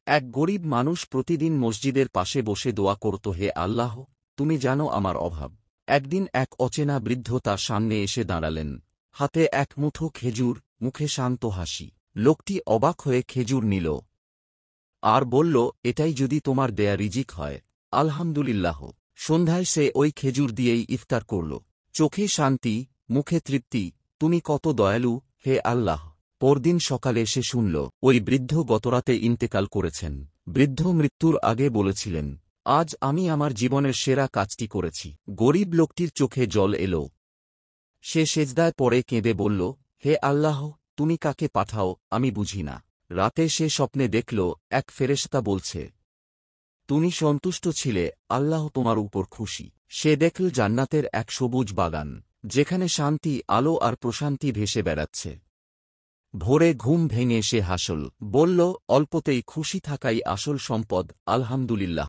এক গরিব মানুষ প্রতিদিন মসজিদের পাশে বসে দোয়া করত, হে আল্লাহ, তুমি জানো আমার অভাব। একদিন এক অচেনা বৃদ্ধ তার সামনে এসে দাঁড়ালেন, হাতে এক মুঠো খেজুর, মুখে শান্ত হাসি। লোকটি অবাক হয়ে খেজুর নিল আর বলল, এটাই যদি তোমার দেয়া রিজিক হয়, আলহামদুলিল্লাহ। সন্ধ্যায় সে ওই খেজুর দিয়েই ইফতার করল। চোখে শান্তি, মুখে তৃপ্তি। তুমি কত দয়ালু, হে আল্লাহ। পরদিন সকালে সে শুনল, ওই বৃদ্ধ গতরাতে ইন্তেকাল করেছেন। বৃদ্ধ মৃত্যুর আগে বলেছিলেন, আজ আমি আমার জীবনের সেরা কাজটি করেছি। গরিব লোকটির চোখে জল এল। সে সেজদায় পড়ে কেঁদে বলল, হে আল্লাহ, তুমি কাকে পাঠাও আমি বুঝি না। রাতে সে স্বপ্নে দেখল, এক ফেরেশতা বলছে, তুমি সন্তুষ্ট ছিলে, আল্লাহ তোমার উপর খুশি। সে দেখল জান্নাতের এক সবুজ বাগান, যেখানে শান্তি, আলো আর প্রশান্তি ভেসে বেড়াচ্ছে। ভোরে ঘুম ভেঙে সে হাসল, বলল, অল্পতেই খুশি থাকাই আসল সম্পদ, আলহামদুলিল্লাহ।